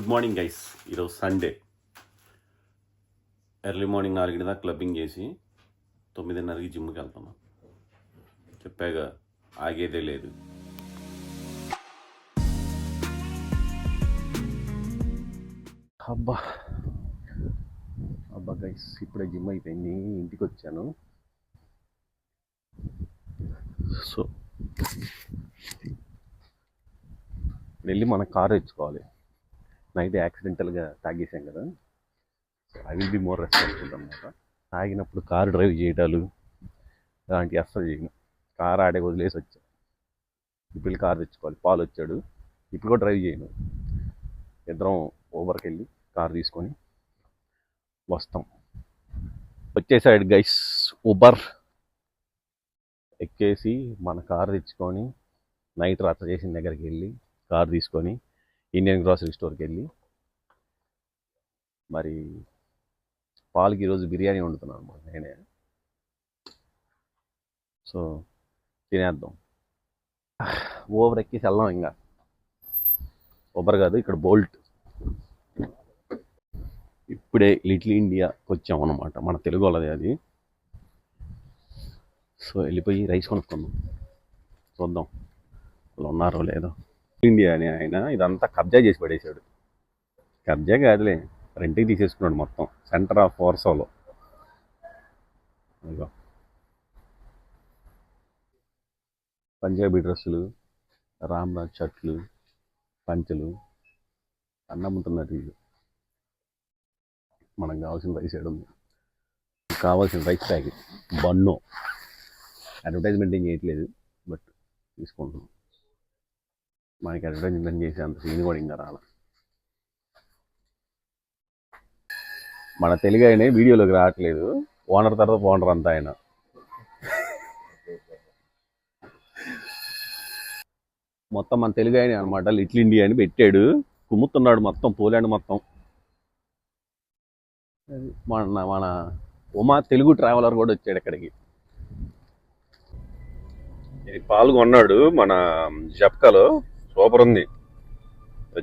Good morning guys. ఈరోజు Sunday. Early morning 4 దాకా clubbing చేసి 9:30కి జిమ్కి వెళ్తున్నాం. చెప్పాగా ఆగేదే లేదు. అబ్బా అబ్బా గైస్, ఇప్పుడే జిమ్ అయిపోయింది, ఇంటికి వచ్చాను. సో వెళ్ళి మన కారు తెచ్చుకోవాలి. నైట్ యాక్సిడెంటల్గా తాగేసాం కదా, I will be more responsible అనమాట. తాగినప్పుడు కారు డ్రైవ్ చేయటాలు అలాంటివి అస్సలు చేయను. కారు ఆడే వదిలేసి వచ్చా. ఇప్పుడు కారు తెచ్చుకోవాలి. పాలు వచ్చాడు, ఇప్పుడు కూడా డ్రైవ్ చేయను. ఇద్దరం ఓవర్కి వెళ్ళి కారు తీసుకొని వస్తాం. వచ్చేసాడు గైస్ ఉబర్. ఎక్కేసి మన కారు తెచ్చుకొని నైట్ రచ్చ చేసిన దగ్గరికి వెళ్ళి కారు తీసుకొని ఇండియన్ గ్రాసరీ స్టోర్కి వెళ్ళి మరి పాలకి ఈరోజు బిర్యానీ వండుతున్నాను అనమాట నేనే. సో తినేద్దాం. ఓవర్ ఎక్కేసి వెళ్దాం. ఇంకా ఉబర్ కాదు, ఇక్కడ బోల్ట్. ఇప్పుడే లిటిల్ ఇండియాకి వచ్చాం అనమాట, మన తెలుగు వాళ్ళది అది. సో వెళ్ళిపోయి రైస్ కొనుక్కుందాం, చూద్దాం వాళ్ళు ఉన్నారో లేదో. ఇండియా అని ఆయన ఇదంతా కబ్జా చేసి పడేశాడు. కబ్జా కాదులే, రెంట్కి తీసేసుకున్నాడు మొత్తం. సెంటర్ ఆఫ్ వార్సాలో. ఇదిగో పంజాబీ డ్రెస్సులు, రామ్రాజ్ షర్ట్లు, పంచెలు అన్నమ్ముతున్నారు వీళ్ళు. మనకు కావాల్సిన రైస్ ఏడు ఉంది, కావాల్సిన రైస్ ప్యాకెట్ బన్నో. అడ్వర్టైజ్మెంట్ ఏం చేయట్లేదు, బట్ తీసుకుంటున్నాం. మనకి అడ్వర్టైజ్మెంట్ చేసే అంత సీన్ కూడా ఇంకా రాల. మన తెలుగు ఆయన వీడియోలోకి రావట్లేదు. ఓనర్ తర్వాత ఓనర్ అంతా ఆయన. మొత్తం మన తెలుగు ఆయన అనమాట. లిటిల్ ఇండియా అని పెట్టాడు, కుమ్ముతున్నాడు మొత్తం పోలాండ్ మొత్తం. మన మన ఉమా తెలుగు ట్రావెలర్ కూడా వచ్చాడు ఇక్కడికి. ఇది పాల్గొన్నాడు మన జప్కాలో. సూపర్ ఉంది,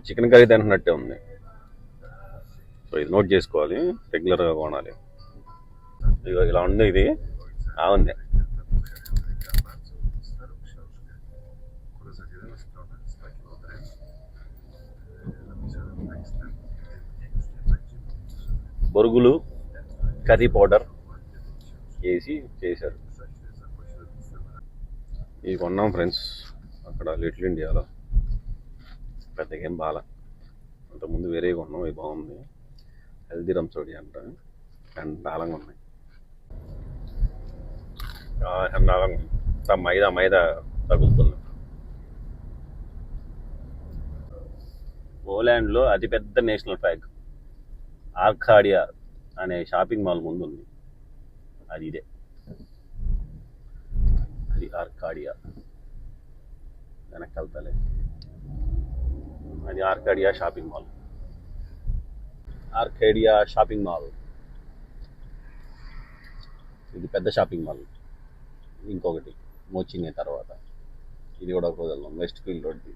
చికెన్ కర్రీ తింటున్నట్టే ఉంది. సో ఇది నోట్ చేసుకోవాలి, రెగ్యులర్గా కొనాలి. ఇదిగో ఇలా ఉంది, ఇది ఉంది. బొరుగులు, కర్రీ పౌడర్ వేసి చేశారు. ఇవి కొన్నాం ఫ్రెండ్స్ అక్కడ లిటిల్ ఇండియాలో. పెద్దగా ఏం బాగా, అంతకుముందు వేరే కొన్నాం, ఇవి బాగుంది. హెల్దీ రమ్సోడి అంట, అండ్ నాలంగా ఉన్నాయి. నాలంగా మైదా మైదా తగులుతుంది. పోలాండ్లో అతిపెద్ద నేషనల్ ఫ్లాగ్ ఆర్కాడియా అనే షాపింగ్ మాల్ ముందు ఉంది. అది ఇదే, అది ఆర్కాడియా. వెనక్కి వెళ్తాలే, అది ఆర్కాడియా షాపింగ్ మాల్. ఆర్కాడియా షాపింగ్ మాల్ ఇది పెద్ద షాపింగ్ మాల్. ఇంకొకటి మోచినే తర్వాత ఇది కూడా ఒక రోజు వెస్ట్ ఫీల్డ్ రోడ్ది.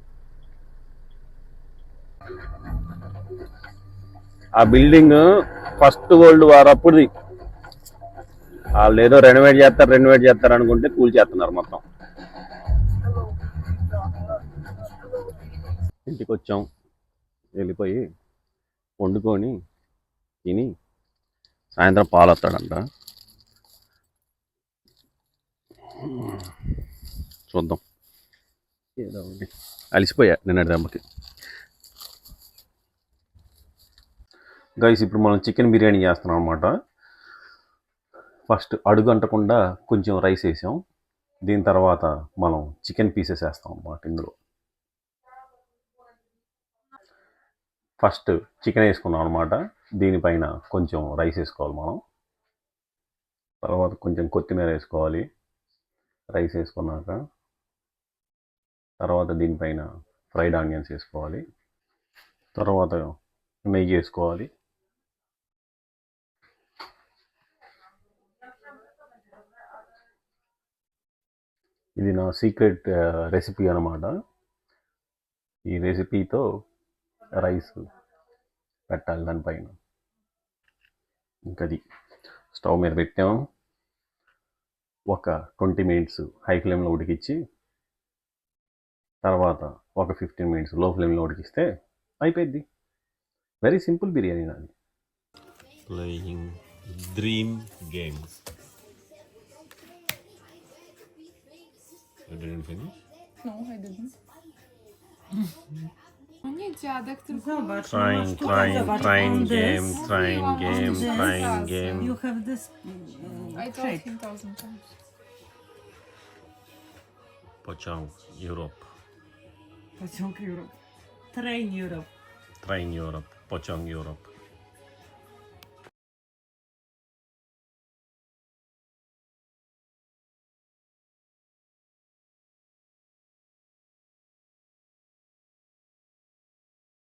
ఆ బిల్డింగ్ ఫస్ట్ వరల్డ్ వార్ అప్పుడుది. వాళ్ళు ఏదో రెనోవేట్ చేస్తారు అనుకుంటే కూల్చేస్తున్నారు మొత్తం. ఇంటికి వచ్చాం, వెళ్ళిపోయి వండుకొని తిని సాయంత్రం పాలు వస్తాడంట. చూద్దాం. ఏదో అలిసిపోయా నిన్నటి దెబ్బకి. గైస్ ఇప్పుడు మనం చికెన్ బిర్యానీ చేస్తున్నాం అనమాట. ఫస్ట్ అడుగు అంటకుండా కొంచెం రైస్ వేసాం, దీని తర్వాత మనం చికెన్ పీసెస్ వేస్తాం అన్నమాట. ఇందులో ఫస్ట్ చికెన్ వేసుకున్నాం అనమాట, దీనిపైన కొంచెం రైస్ వేసుకోవాలి మనం. తర్వాత కొంచెం కొత్తిమీర వేసుకోవాలి రైస్ వేసుకున్నాక. తర్వాత దీనిపైన ఫ్రైడ్ ఆనియన్స్ వేసుకోవాలి. తర్వాత నెయ్యి వేసుకోవాలి. ఇది నా సీక్రెట్ రెసిపీ అనమాట. ఈ రెసిపీతో రైస్ పెట్టాలి దానిపైన. ఇంకది స్టవ్ మీద పెట్టాము, ఒక 20 మినిట్స్ హై ఫ్లేమ్లో ఉడికించి తర్వాత ఒక 15 మినిట్స్ లో ఫ్లేమ్లో ఉడికిస్తే అయిపోయింది. వెరీ సింపుల్ బిర్యానీ నాది. Playing dream games. No, I didn't. No nie dziadek, tylko... Zobacz, Trying, no masz tutaj, zobacz, on this. trying game. You have this I told shape. him 1000 times. Pociąg Europe. Pociąg Europe. Train Europe. Train Europe. Pociąg Europe.